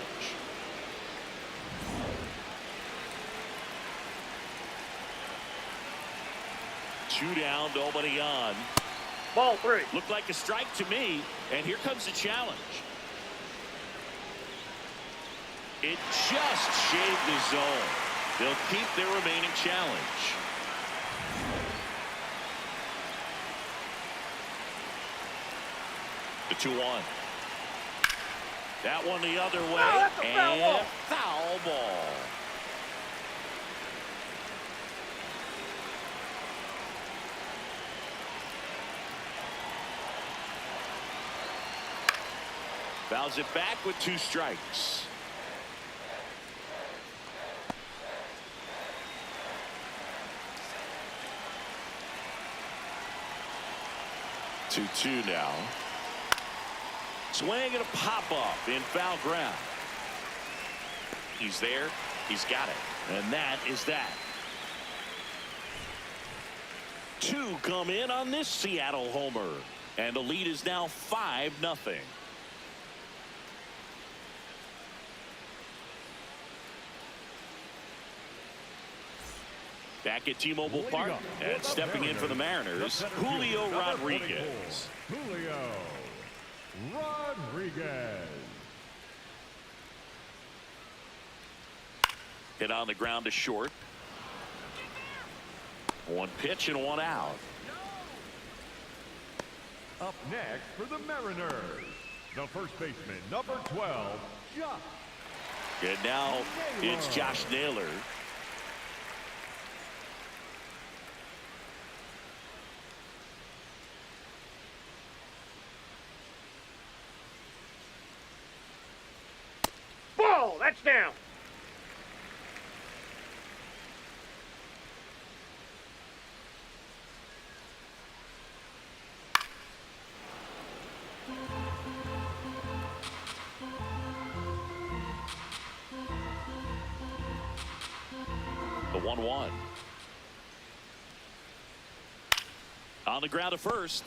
Two down, nobody on. Ball 3. Looked like a strike to me, and here comes the challenge. It just shaved the zone. They'll keep their remaining challenge. The 2-1. That one the other way. that's a foul and ball. Foul ball. Fouls it back with 2 strikes. Two now. Swing and a pop up in foul ground. He's there. He's got it. And that is that. 2 come in on this Seattle homer. And the lead is now 5-0. Back at T-Mobile Park, and stepping in for the Mariners, Julio Rodriguez. Julio Rodriguez. Hit on the ground to short. 1 pitch and 1 out. Up next for the Mariners, the first baseman, number 12, Josh. And now it's Josh Naylor. Ball. That's down. The 1-1. On the ground to first.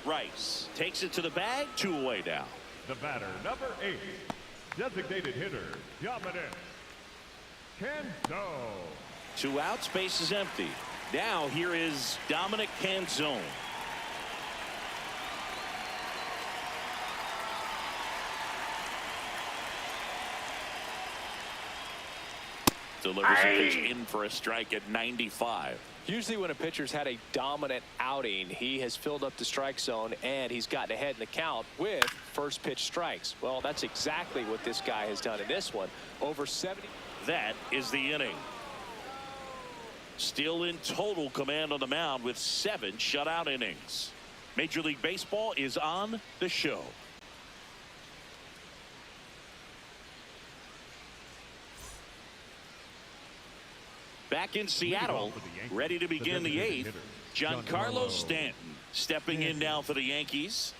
Rice takes it to the bag. 2 away now. The batter, number 8, Designated hitter, Dominic Canzo. 2 outs, base is empty. Now here is Dominic Canzone. Delivers a pitch in for a strike at 95. Usually when a pitcher's had a dominant outing, he has filled up the strike zone and he's gotten ahead in the count with first pitch strikes. Well, that's exactly what this guy has done in this one. Over 70. That is the inning. Still in total command on the mound with 7 shutout innings. Major League Baseball is on the show. Back in Seattle, ready to begin the 8th, Giancarlo Stanton stepping in now for the Yankees.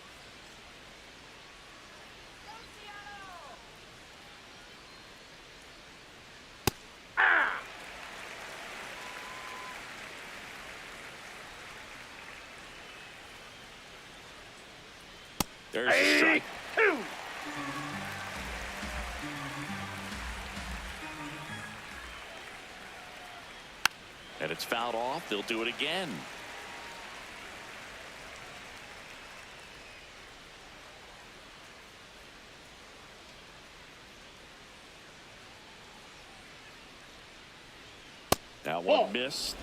There's a strike. 2. And it's fouled off. They'll do it again. That one missed.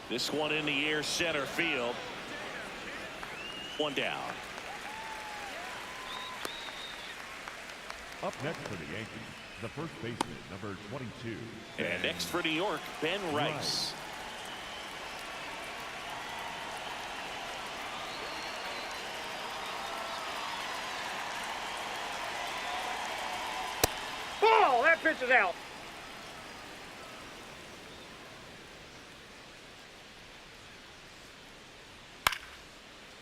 This one in the air, center field. 1 down. Up next for the Yankees, the first baseman, number 22. And next for New York, Ben Rice. Ball! That pitch is out.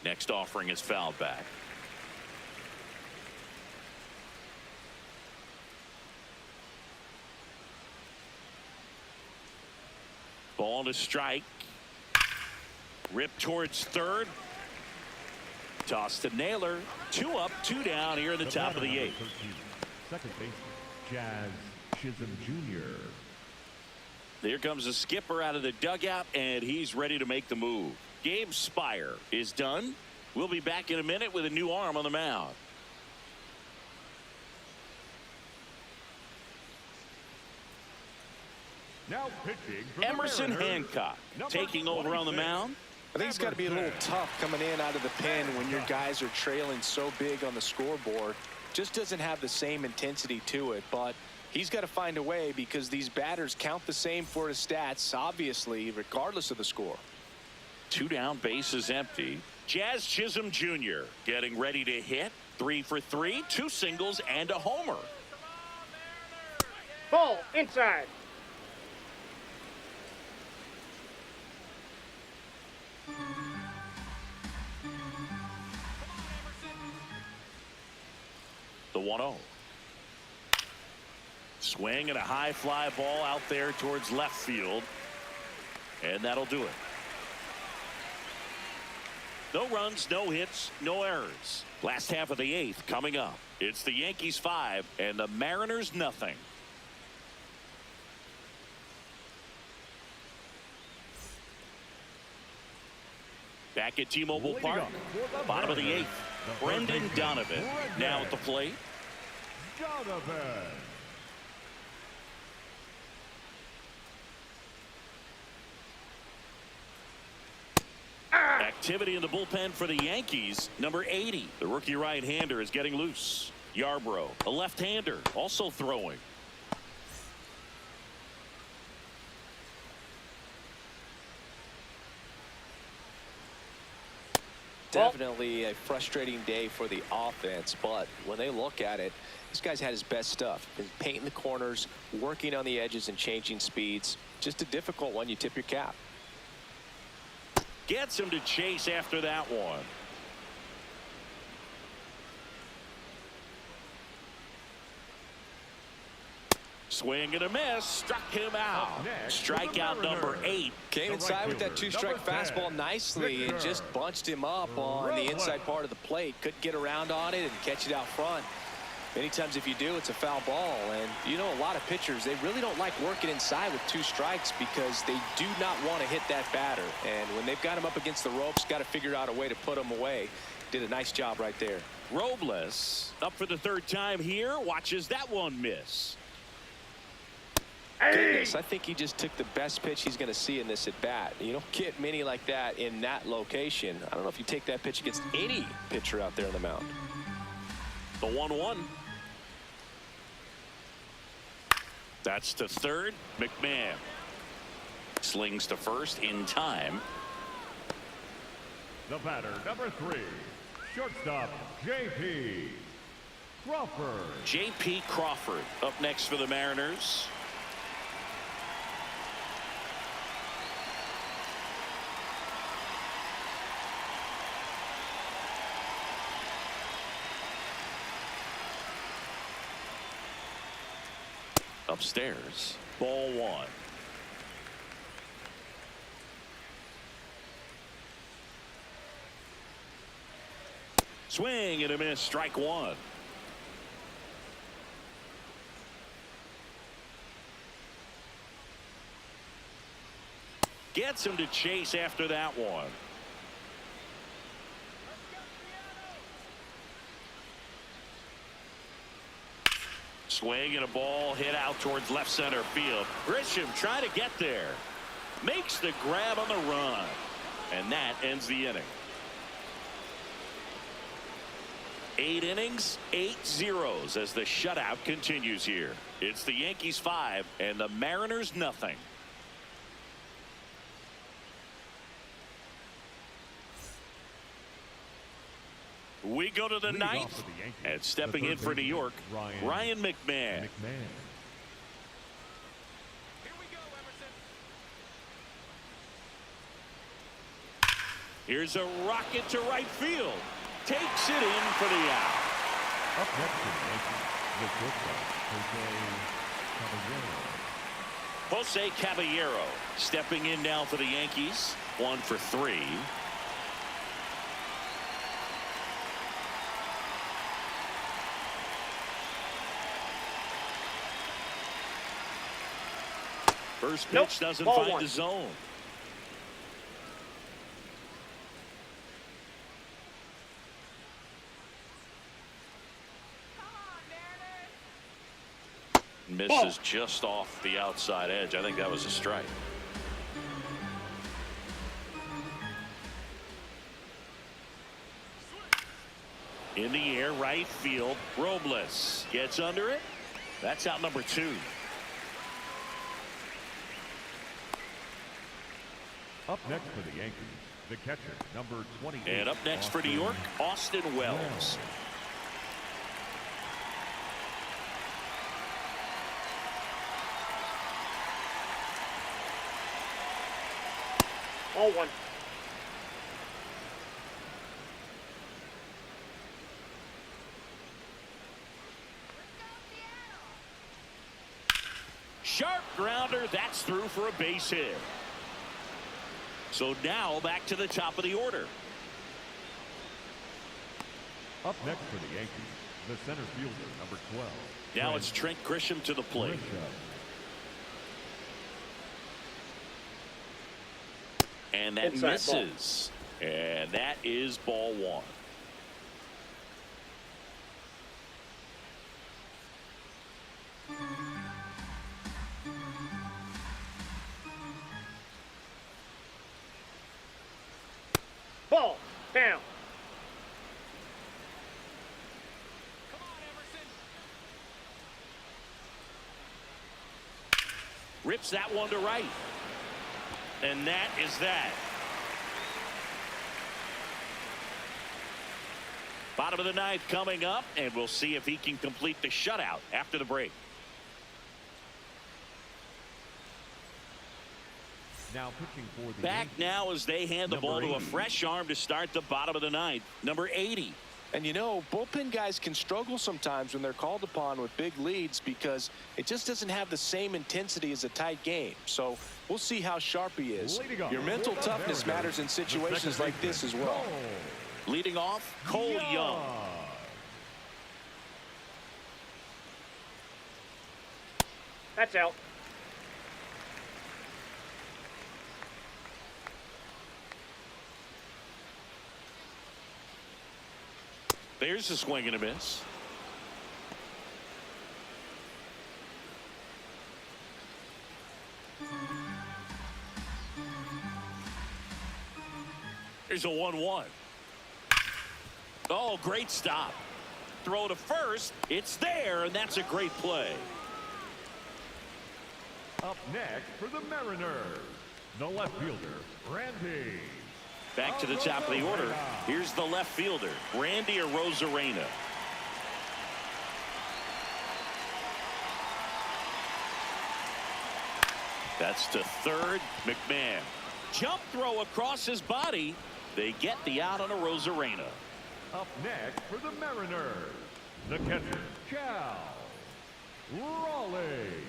Next offering is fouled back. Ball to strike. Rip towards third. Toss to Naylor. 2 up, 2 down here in the top of the 8th. Second baseman, Jazz Chisholm Jr. There comes the skipper out of the dugout, and he's ready to make the move. Gabe Spire is done. We'll be back in a minute with a new arm on the mound. Now pitching for the Emerson Mariners, Hancock number taking over on the 26. mound. I think it's got to be a little tough coming in out of the pen when your guys are trailing so big on the scoreboard. Just doesn't have the same intensity to it, but he's got to find a way because these batters count the same for his stats, obviously, regardless of the score. 2 down, base is empty. Jazz Chisholm Jr. getting ready to hit. 3 for 3, 2 singles and a homer. Ball inside. The 1-0. Swing and a high fly ball out there towards left field. And that'll do it. No runs, no hits, no errors. Last half of the 8th coming up. It's the Yankees 5 and the Mariners nothing. Back at T-Mobile Park, bottom of the 8th. Brendan Donovan now at the plate. Donovan. Activity in the bullpen for the Yankees. Number 80, the rookie right-hander, is getting loose. Yarbrough, a left-hander, also throwing. Definitely a frustrating day for the offense, but when they look at it, this guy's had his best stuff. Been painting the corners, working on the edges and changing speeds. Just a difficult one. You tip your cap. Gets him to chase after that one. Swing and a miss. Struck him out. Strikeout number 8. Came inside with that two-strike fastball nicely and just bunched him up on the inside part of the plate. Couldn't get around on it and catch it out front. Many times if you do, it's a foul ball. And you know, a lot of pitchers, they really don't like working inside with 2 strikes because they do not want to hit that batter. And when they've got him up against the ropes, got to figure out a way to put him away. Did a nice job right there. Robles up for the 3rd time here. Watches that one miss. Goodness, I think he just took the best pitch he's going to see in this at bat. You don't get many like that in that location. I don't know if you take that pitch against any pitcher out there on the mound. The 1-1. That's to 3rd. McMahon slings to 1st in time. The batter, number 3, shortstop J.P. Crawford. J.P. Crawford up next for the Mariners. Upstairs. Ball 1. Swing and a miss. Strike 1. Gets him to chase after that one. Swing and a ball hit out towards left center field. Grisham trying to get there. Makes the grab on the run. And that ends the inning. 8 innings, 8 zeros as the shutout continues here. It's the Yankees 5 and the Mariners nothing. We go to the 9th, and stepping in for New York, Ryan McMahon. Here's a rocket to right field. Takes it in for the out. Up next to the Yankees, the shortstop, Jose Caballero stepping in now for the Yankees. 1 for 3. First pitch doesn't Ball find 1. the zone. Misses just off the outside edge. I think that was a strike. In the air, right field. Robles gets under it. That's out number 2. Up next for the Yankees, the catcher, number 28. And up next for New York, Austin Wells. Ball 1. Sharp grounder. That's through for a base hit. So now back to the top of the order. Up next for the Yankees, the center fielder, number 12. Now it's Trent Grisham to the plate. And that Inside misses. And that is ball 1. Ball. Down. Rips that one to right. And that is that. Bottom of the 9th coming up, and we'll see if he can complete the shutout after the break. Now pitching for the Back Yankees, now as they hand the ball to a fresh arm to start the bottom of the 9th. Number 80. And you know, bullpen guys can struggle sometimes when they're called upon with big leads because it just doesn't have the same intensity as a tight game. So we'll see how sharp he is. Your mental toughness matters in situations like this as well. Leading off, Cole Young. That's out. There's a swing and a miss. Here's a 1-1. Oh, great stop. Throw to first. It's there, and that's a great play. Up next for the Mariners, the left fielder, Randy. Back to the top of the order. Here's the left fielder, Randy Arozarena. That's to third, McMahon. Jump throw across his body. They get the out on Arozarena. Up next for the Mariners, the catcher, Cal Raleigh.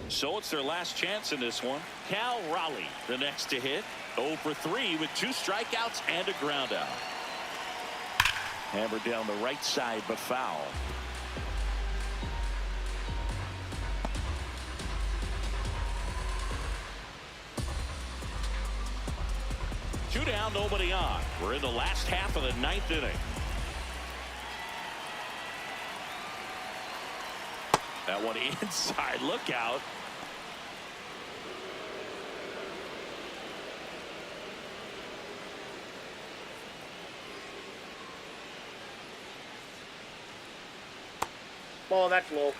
So it's their last chance in this one. Cal Raleigh, the next to hit. 0 for 3 with 2 strikeouts and a ground out. Hammered down the right side, but foul. Two down, nobody on. We're in the last half of the 9th inning. That one inside. Look out. Ball, that's low.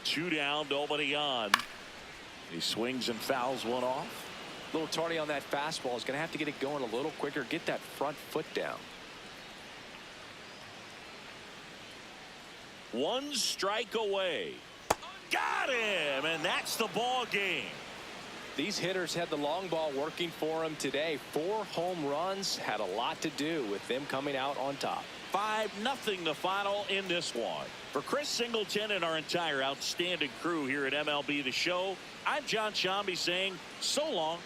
Two down, nobody on. He swings and fouls one off. A little tardy on that fastball. Is going to have to get it going a little quicker. Get that front foot down. 1 strike away. Got him, and that's the ball game. These hitters had the long ball working for them today. 4 home runs had a lot to do with them coming out on top. 5-0 the final in this one. For Chris Singleton and our entire outstanding crew here at MLB The Show, I'm John Shambi saying so long